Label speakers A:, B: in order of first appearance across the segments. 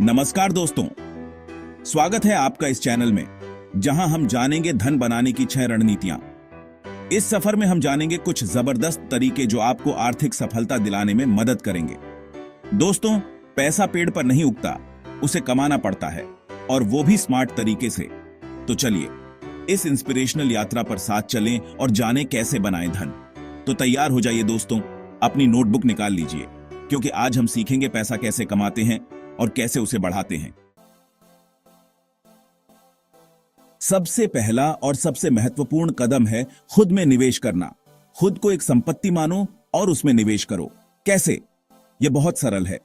A: नमस्कार दोस्तों, स्वागत है आपका इस चैनल में जहां हम जानेंगे धन बनाने की 6 रणनीतियां। इस सफर में हम जानेंगे कुछ जबरदस्त तरीके जो आपको आर्थिक सफलता दिलाने में मदद करेंगे। दोस्तों, पैसा पेड़ पर नहीं उगता, उसे कमाना पड़ता है, और वो भी स्मार्ट तरीके से। तो चलिए इस इंस्पिरेशनल यात्रा पर साथ चलें और जानें कैसे बनाएं धन। तो तैयार हो जाइए दोस्तों, अपनी नोटबुक निकाल लीजिए, क्योंकि आज हम सीखेंगे पैसा कैसे कमाते हैं और कैसे उसे बढ़ाते हैं। सबसे पहला और सबसे महत्वपूर्ण कदम है खुद में निवेश करना। खुद को एक संपत्ति मानो और उसमें निवेश करो। कैसे? यह बहुत सरल है।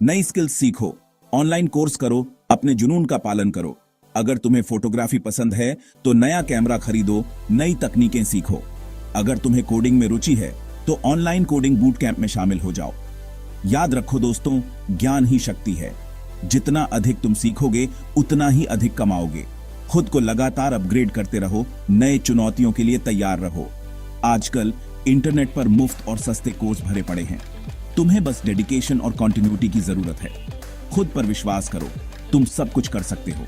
A: नई स्किल्स सीखो, ऑनलाइन कोर्स करो, अपने जुनून का पालन करो। अगर तुम्हें फोटोग्राफी पसंद है तो नया कैमरा खरीदो, नई तकनीकें सीखो। अगर तुम्हें कोडिंग में रुचि है तो ऑनलाइन कोडिंग बूट कैंप में शामिल हो जाओ। याद रखो दोस्तों, ज्ञान ही शक्ति है। जितना अधिक तुम सीखोगे उतना ही अधिक कमाओगे। खुद को लगातार अपग्रेड करते रहो, नए चुनौतियों के लिए तैयार रहो। आजकल इंटरनेट पर मुफ्त और सस्ते कोर्स भरे पड़े हैं। तुम्हें बस डेडिकेशन और कंटिन्यूटी की जरूरत है। खुद पर विश्वास करो, तुम सब कुछ कर सकते हो।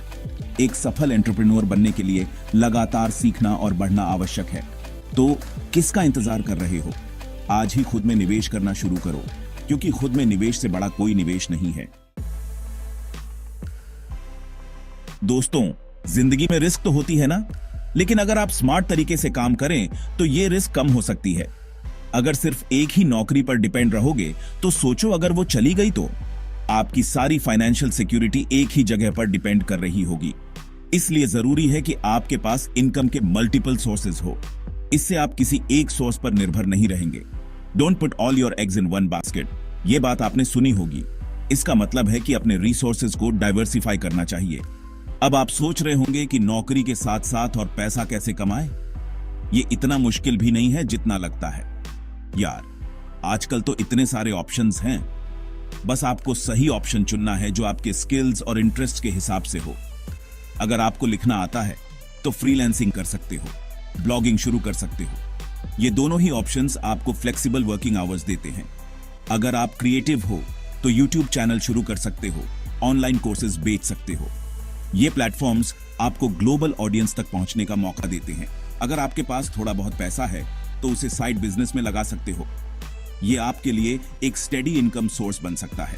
A: एक सफल एंटरप्रेन्योर बनने के लिए लगातार सीखना और बढ़ना आवश्यक है। तो किसका इंतजार कर रहे हो? आज ही खुद में निवेश करना शुरू करो, क्योंकि खुद में निवेश से बड़ा कोई निवेश नहीं है। दोस्तों, जिंदगी में रिस्क तो होती है ना, लेकिन अगर आप स्मार्ट तरीके से काम करें तो यह रिस्क कम हो सकती है। अगर सिर्फ एक ही नौकरी पर डिपेंड रहोगे तो सोचो, अगर वो चली गई तो आपकी सारी फाइनेंशियल सिक्योरिटी एक ही जगह पर डिपेंड कर रही होगी। इसलिए जरूरी है कि आपके पास इनकम के मल्टीपल सोर्सेज हो। इससे आप किसी एक सोर्स पर निर्भर नहीं रहेंगे। Don't put all your eggs in one basket. यह बात आपने सुनी होगी। इसका मतलब है कि अपने रिसोर्सेज को डाइवर्सिफाई करना चाहिए। अब आप सोच रहे होंगे कि नौकरी के साथ साथ और पैसा कैसे कमाएं? ये इतना मुश्किल भी नहीं है जितना लगता है। यार, आजकल तो इतने सारे ऑप्शंस हैं। बस आपको सही ऑप्शन चुनना है जो आपके स्किल्स और इंटरेस्ट के हिसाब से हो। अगर आपको लिखना आता है तो फ्रीलांसिंग कर सकते हो, ब्लॉगिंग शुरू कर सकते हो। ये दोनों ही ऑप्शंस आपको फ्लेक्सिबल वर्किंग आवर्स देते हैं। अगर आप क्रिएटिव हो तो यूट्यूब चैनल शुरू कर सकते हो, ऑनलाइन कोर्सेज बेच सकते हो। ये प्लेटफॉर्म्स आपको ग्लोबल ऑडियंस तक पहुंचने का मौका देते हैं। अगर आपके पास थोड़ा बहुत पैसा है तो उसे साइड बिजनेस में लगा सकते हो। ये आपके लिए एक स्टेडी इनकम सोर्स बन सकता है।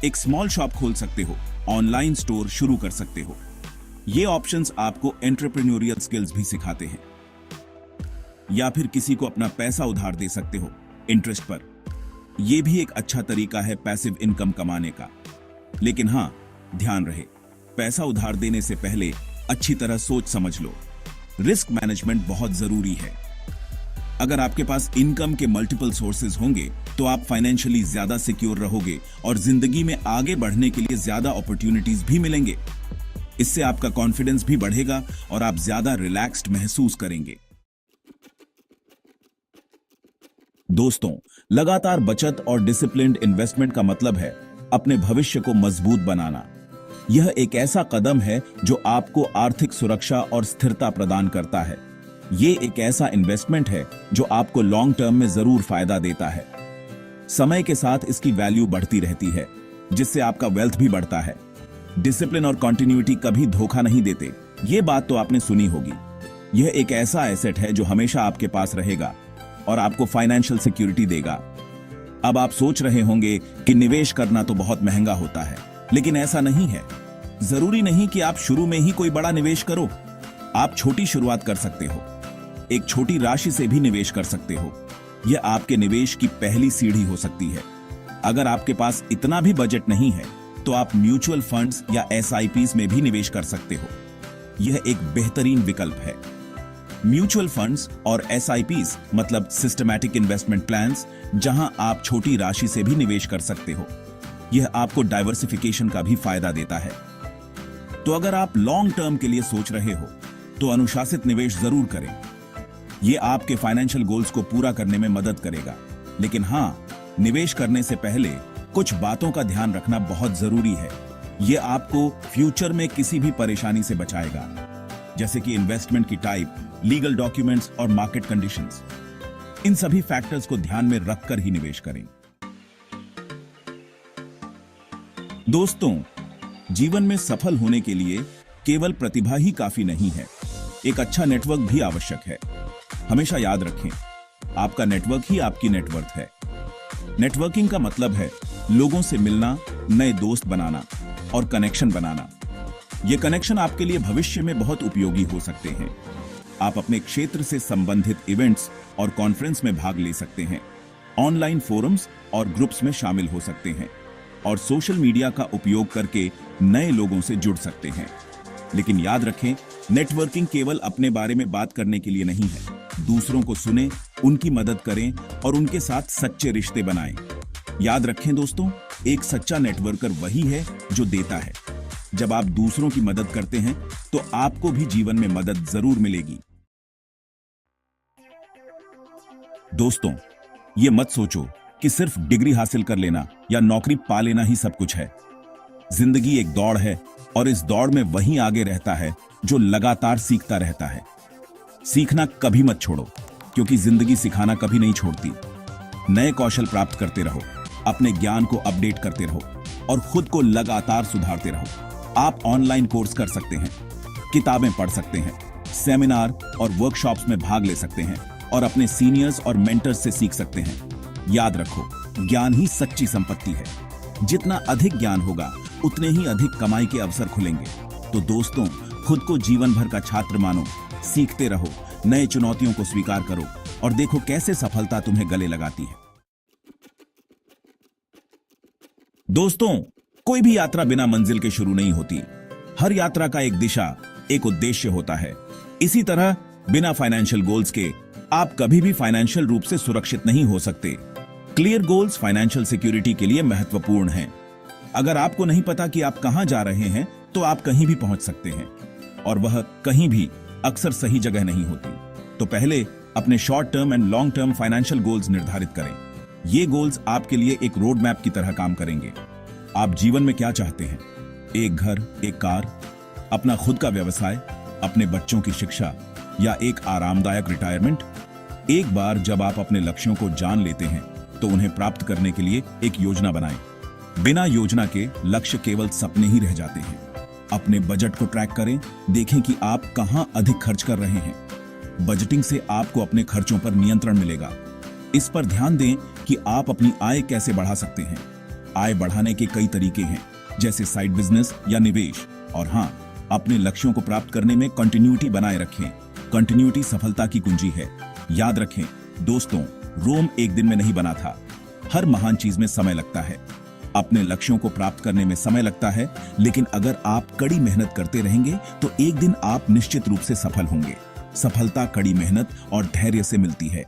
A: एक स्मॉल शॉप खोल सकते हो, ऑनलाइन स्टोर शुरू कर सकते हो। ये ऑप्शंस आपको एंटरप्रेन्योरियल स्किल्स भी सिखाते हैं। या फिर किसी को अपना पैसा उधार दे सकते हो इंटरेस्ट पर। यह भी एक अच्छा तरीका है पैसिव इनकम कमाने का। लेकिन हां, ध्यान रहे, पैसा उधार देने से पहले अच्छी तरह सोच समझ लो। रिस्क मैनेजमेंट बहुत जरूरी है। अगर आपके पास इनकम के मल्टीपल सोर्सेज होंगे तो आप फाइनेंशियली ज्यादा सिक्योर रहोगे और जिंदगी में आगे बढ़ने के लिए ज्यादा अपॉर्चुनिटीज भी मिलेंगे। इससे आपका कॉन्फिडेंस भी बढ़ेगा और आप ज्यादा रिलैक्स्ड महसूस करेंगे। दोस्तों, लगातार बचत और डिसिप्लिन्ड इन्वेस्टमेंट का मतलब है अपने भविष्य को मजबूत बनाना। यह एक ऐसा कदम है जो आपको आर्थिक सुरक्षा और स्थिरता प्रदान करता है। यह एक ऐसा इन्वेस्टमेंट है जो आपको लॉन्ग टर्म में जरूर फायदा देता है। समय के साथ इसकी वैल्यू बढ़ती रहती है, जिससे आपका वेल्थ भी बढ़ता है। डिसिप्लिन और कंटिन्यूटी कभी धोखा नहीं देते। यह बात तो आपने सुनी होगी। यह एक ऐसा एसेट है जो हमेशा आपके पास रहेगा और आपको फाइनेंशियल सिक्योरिटी देगा। अब आप सोच रहे होंगे कि निवेश करना तो बहुत महंगा होता है, लेकिन ऐसा नहीं है। जरूरी नहीं कि आप शुरू में ही कोई बड़ा निवेश करो। आप छोटी शुरुआत कर सकते हो। एक छोटी राशि से भी निवेश कर सकते हो। यह आपके निवेश की पहली सीढ़ी हो सकती है। अगर आपके पास इतना भी बजट नहीं है तो आप म्यूचुअल फंड्स या SIPs में भी निवेश कर सकते हो। यह एक बेहतरीन विकल्प है। म्यूचुअल फंड्स और SIPs मतलब सिस्टमैटिक इन्वेस्टमेंट प्लान्स, जहां आप छोटी राशि से भी निवेश कर सकते हो। यह आपको डाइवर्सिफिकेशन का भी फायदा देता है। तो अगर आप लॉन्ग टर्म के लिए सोच रहे हो तो अनुशासित निवेश जरूर करें। यह आपके फाइनेंशियल गोल्स को पूरा करने में मदद करेगा। लेकिन हां, निवेश करने से पहले कुछ बातों का ध्यान रखना बहुत जरूरी है। यह आपको फ्यूचर में किसी भी परेशानी से बचाएगा, जैसे कि इन्वेस्टमेंट की टाइप, लीगल डॉक्यूमेंट्स और मार्केट कंडीशंस। इन सभी फैक्टर्स को ध्यान में रखकर ही निवेश करें। दोस्तों, जीवन में सफल होने के लिए केवल प्रतिभा ही काफी नहीं है, एक अच्छा नेटवर्क भी आवश्यक है। हमेशा याद रखें, आपका नेटवर्क ही आपकी नेटवर्थ है। नेटवर्किंग का मतलब है लोगों से मिलना, नए दोस्त बनाना और कनेक्शन बनाना। ये कनेक्शन आपके लिए भविष्य में बहुत उपयोगी हो सकते हैं। आप अपने क्षेत्र से संबंधित इवेंट्स और कॉन्फ्रेंस में भाग ले सकते हैं, ऑनलाइन फोरम्स और ग्रुप्स में शामिल हो सकते हैं और सोशल मीडिया का उपयोग करके नए लोगों से जुड़ सकते हैं। लेकिन याद रखें, नेटवर्किंग केवल अपने बारे में बात करने के लिए नहीं है। दूसरों को सुनें, उनकी मदद करें और उनके साथ सच्चे रिश्ते बनाएं। याद रखें दोस्तों, एक सच्चा नेटवर्कर वही है जो देता है। जब आप दूसरों की मदद करते हैं तो आपको भी जीवन में मदद जरूर मिलेगी। दोस्तों, ये मत सोचो कि सिर्फ डिग्री हासिल कर लेना या नौकरी पा लेना ही सब कुछ है। जिंदगी एक दौड़ है और इस दौड़ में वही आगे रहता है जो लगातार सीखता रहता है। सीखना कभी मत छोड़ो, क्योंकि जिंदगी सिखाना कभी नहीं छोड़ती। नए कौशल प्राप्त करते रहो, अपने ज्ञान को अपडेट करते रहो और खुद को लगातार सुधारते रहो। आप ऑनलाइन कोर्स कर सकते हैं, किताबें पढ़ सकते हैं, सेमिनार और वर्कशॉप्स में भाग ले सकते हैं और अपने सीनियर्स और मेंटर्स से सीख सकते हैं। याद रखो, ज्ञान ही सच्ची संपत्ति है। जितना अधिक ज्ञान होगा, उतने ही अधिक कमाई के अवसर खुलेंगे। तो दोस्तों, खुद को जीवन भर का छात्र मानो, सीखते रहो, नए चुनौतियों को स्वीकार करो और देखो कैसे सफलता तुम्हें गले लगाती है। दोस्तों, कोई भी यात्रा बिना मंजिल के शुरू नहीं होती। हर यात्रा का एक दिशा, एक उद्देश्य होता है। इसी तरह बिना फाइनेंशियल गोल्स के आप कभी भी फाइनेंशियल रूप से सुरक्षित नहीं हो सकते। क्लियर गोल्स फाइनेंशियल सिक्योरिटी के लिए महत्वपूर्ण हैं। अगर आपको नहीं पता कि आप कहां जा रहे हैं, तो आप कहीं भी पहुंच सकते हैं, और वह कहीं भी अक्सर सही जगह नहीं होती। तो पहले अपने short term and long term financial goals निर्धारित करें। ये गोल्स आपके लिए एक रोड मैप की तरह काम करेंगे। आप जीवन में क्या चाहते हैं? एक घर, एक कार, अपना खुद का व्यवसाय, अपने बच्चों की शिक्षा या एक आरामदायक रिटायरमेंट? एक बार जब आप अपने लक्ष्यों को जान लेते हैं, तो उन्हें प्राप्त करने के लिए एक योजना बनाएं। बिना योजना के लक्ष्य केवल सपने ही रह जाते हैं। अपने बजट को ट्रैक करें, देखें कि आप कहां अधिक खर्च कर रहे हैं। बजटिंग से आपको अपने खर्चों पर नियंत्रण मिलेगा। इस पर ध्यान दें कि आप अपनी आय कैसे बढ़ा सकते हैं। आय बढ़ाने के कई तरीके हैं, जैसे साइड बिजनेस या निवेश। और हां, अपने लक्ष्यों को प्राप्त करने में कंटिन्यूटी बनाए रखें। कंटिन्यूटी सफलता की कुंजी है। याद रखें दोस्तों, रोम एक दिन में नहीं बना था। हर महान चीज में समय लगता है। अपने लक्ष्यों को प्राप्त करने में समय लगता है, लेकिन अगर आप कड़ी मेहनत करते रहेंगे तो एक दिन आप निश्चित रूप से सफल होंगे। सफलता कड़ी मेहनत और धैर्य से मिलती है।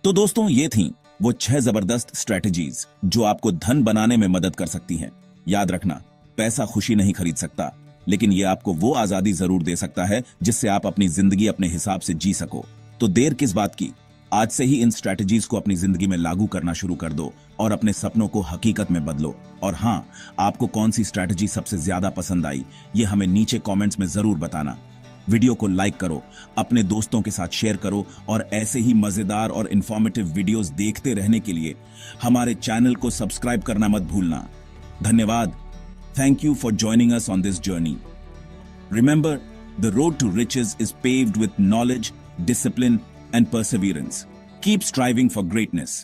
A: तो दोस्तों, ये थीं वो 6 जबरदस्त स्ट्रेटजीज जो आपको धन बनाने में मदद कर सकती हैं। याद रखना, पैसा खुशी नहीं खरीद सकता, लेकिन ये आपको वो आजादी जरूर दे सकता है जिससे आप अपनी जिंदगी अपने हिसाब से जी सको। तो देर किस बात की, आज से ही इन स्ट्रेटजीज को अपनी जिंदगी में लागू करना शुरू कर दो और अपने सपनों को हकीकत में बदलो। और हाँ, आपको कौन सी स्ट्रेटजी सबसे ज्यादा पसंद आई, ये हमें नीचे कमेंट्स में जरूर बताना। वीडियो को लाइक करो, अपने दोस्तों के साथ शेयर करो और ऐसे ही मजेदार और इंफॉर्मेटिव वीडियोस देखते रहने के लिए हमारे चैनल को सब्सक्राइब करना मत भूलना। धन्यवाद। Thank you for joining us on this journey. Remember, the road to riches is paved with knowledge, discipline, and perseverance. Keep striving for greatness.